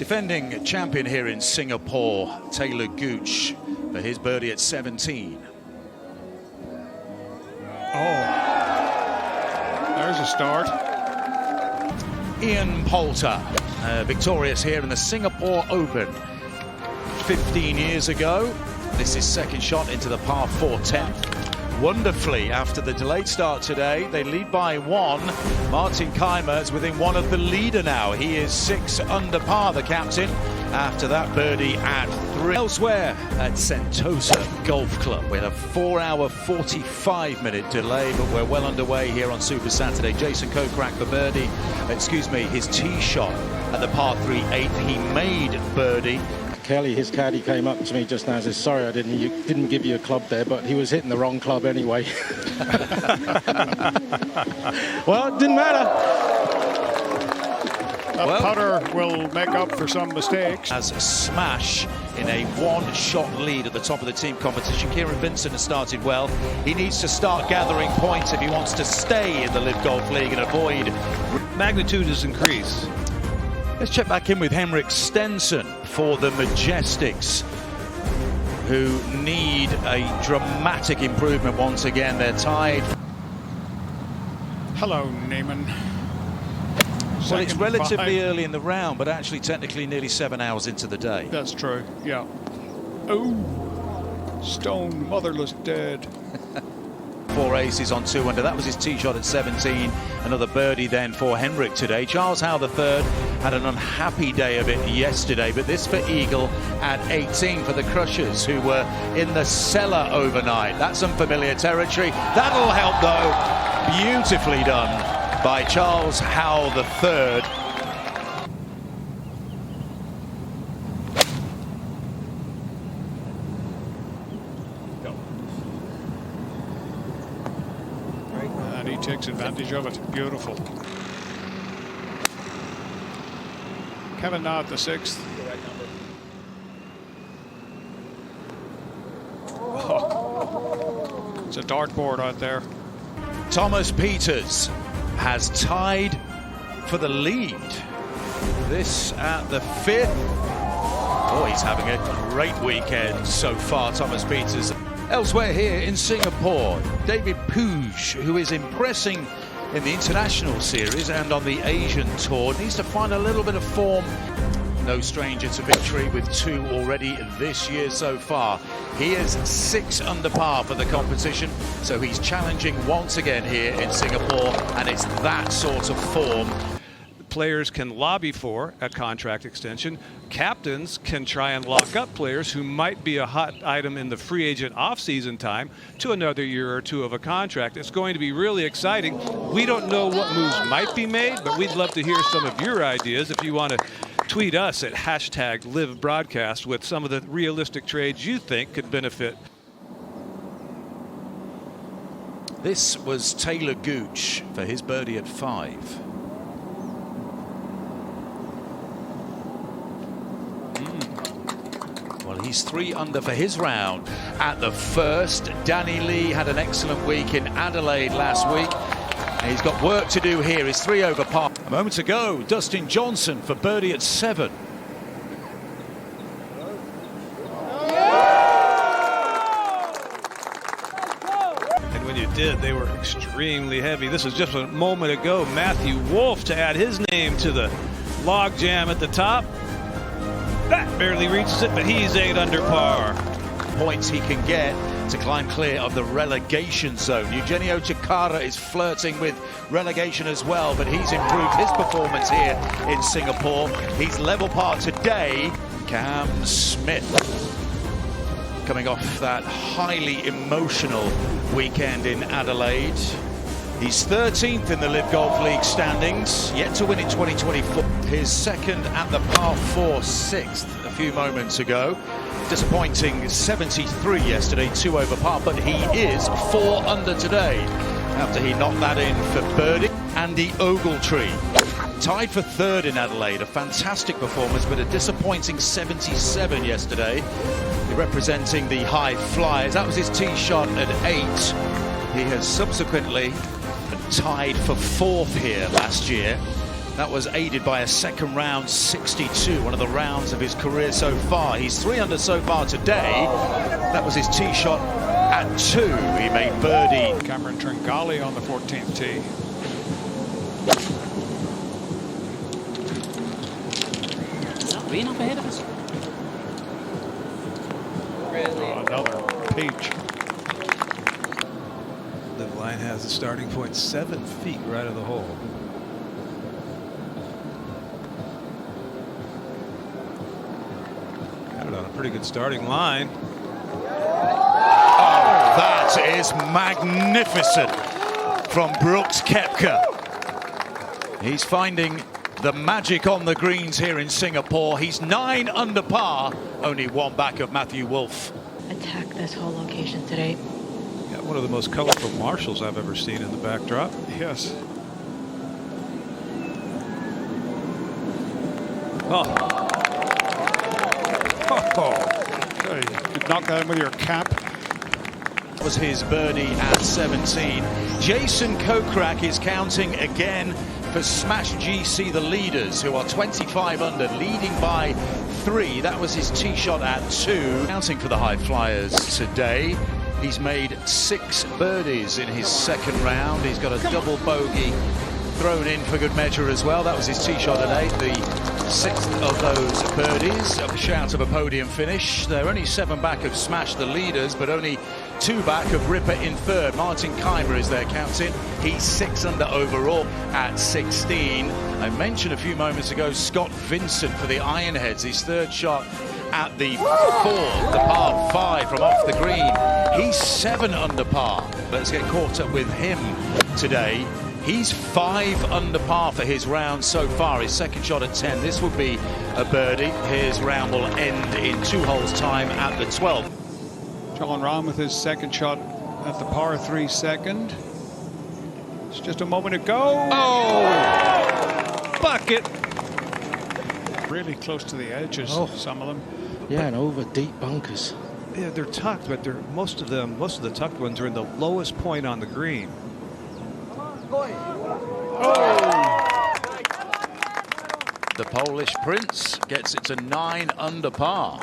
Defending champion here in Singapore, Taylor Gooch, for his birdie at 17. Oh, there's a start. Ian Poulter, victorious here in the Singapore Open 15 years ago. This is second shot into the par 4 10th. Wonderfully, after the delayed start today, they lead by 1. Martin Keimer is within 1 of the leader now. He is 6 under par, the captain, after that birdie at 3. Elsewhere at Sentosa Golf Club, with a 4-hour, 45-minute delay, but we're well underway here on Super Saturday. Jason Kokrak for birdie, his tee shot at the par 3 8th. He made birdie. Kelly, his caddy, came up to me just now and says, sorry, I didn't give you a club there, but he was hitting the wrong club anyway. Well, it didn't matter. A putter will make up for some mistakes. As a smash in a one-shot lead at the top of the team competition. Kieran Vincent has started well. He needs to start gathering points if he wants to stay in the LIV Golf League and avoid... Magnitude has increased. Let's check back in with Henrik Stenson for the Majestics, who need a dramatic improvement once again. They're tied. Hello, Neiman. Well, it's relatively early in the round, but actually technically nearly 7 hours into the day. That's true, yeah. Oh, stone, motherless, dead. 4 aces on 2 under. That was his tee shot at 17. Another birdie then for Henrik today. Charles Howe III had an unhappy day of it yesterday, but this for Eagle at 18 for the Crushers, who were in the cellar overnight. That's unfamiliar territory. That'll help though. Beautifully done by Charles Howe III. And he takes advantage of it. Beautiful. Kevin Na at the 6th. Oh. It's a dartboard out there. Thomas Pieters has tied for the lead. This at the 5th. Oh, he's having a great weekend so far, Thomas Pieters. Elsewhere here in Singapore, David Puig, who is impressing in the international series and on the Asian tour, needs to find a little bit of form. No stranger to victory with 2 already this year so far. He is 6 under par for the competition, so he's challenging once again here in Singapore, and it's that sort of form. Players can lobby for a contract extension. Captains can try and lock up players who might be a hot item in the free agent off-season time to another year or 2 of a contract. It's going to be really exciting. We don't know what moves might be made, but we'd love to hear some of your ideas. If you want to tweet us at #LiveBroadcast with some of the realistic trades you think could benefit. This was Taylor Gooch for his birdie at 5. Well, he's 3 under for his round at the first. Danny Lee had an excellent week in Adelaide last week. And he's got work to do here. He's 3 over par. A moment ago, Dustin Johnson for birdie at 7. And when you did, they were extremely heavy. This is just a moment ago. Matthew Wolf to add his name to the log jam at the top. That barely reaches it, but he's 8 under par. Points he can get to climb clear of the relegation zone. Eugenio Chikara is flirting with relegation as well, but he's improved his performance here in Singapore. He's level par today. Cam Smith, coming off that highly emotional weekend in Adelaide. He's 13th in the LIV Golf League standings, yet to win in 2024. His second at the par 4 6th a few moments ago. Disappointing 73 yesterday, 2 over par, but he is 4 under today after he knocked that in for birdie. Andy Ogletree tied for 3rd in Adelaide, a fantastic performance, but a disappointing 77 yesterday. Representing the high flyers. That was his tee shot at 8. He has subsequently tied for 4th here last year. That was aided by a second round 62, one of the rounds of his career so far. He's 3 under so far today. That was his tee shot at 2. He made birdie. Cameron Tringali on the 14th tee. Green up ahead of us. Oh, another peach. The line has the starting point 7 feet right of the hole. Got it on a pretty good starting line. Oh, that is magnificent from Brooks Koepka. He's finding the magic on the greens here in Singapore. He's 9 under par, only 1 back of Matthew Wolff. Attack this whole location today. Got one of the most colorful marshals I've ever seen in the backdrop. Yes. Oh. Oh. You could knock that in with your cap. That was his birdie at 17. Jason Kokrak is counting again for Smash GC, the leaders, who are 25 under, leading by 3. That was his tee shot at 2. Counting for the high flyers today. He's made 6 birdies in his second round. He's got a double bogey thrown in for good measure as well. That was his tee shot at 8, the 6th of those birdies. A shout of a podium finish. They're only 7 back of Smash, the leaders, but only 2 back of Ripper in third. Martin Keimer is their captain. He's 6 under overall at 16. I mentioned a few moments ago Scott Vincent for the Ironheads. His 3rd shot at the 4th, the par 5 from off the green. He's 7 under par. Let's get caught up with him today. He's 5 under par for his round so far. His second shot at 10. This will be a birdie. His round will end in 2 holes time at the 12th. John Rahm with his second shot at the par 3 second. It's just a moment ago. Oh! Bucket! Really close to the edges, some of them. Yeah, and over deep bunkers. Yeah, they're tucked, but most of the tucked ones are in the lowest point on the green. The Polish Prince gets it to 9 under par.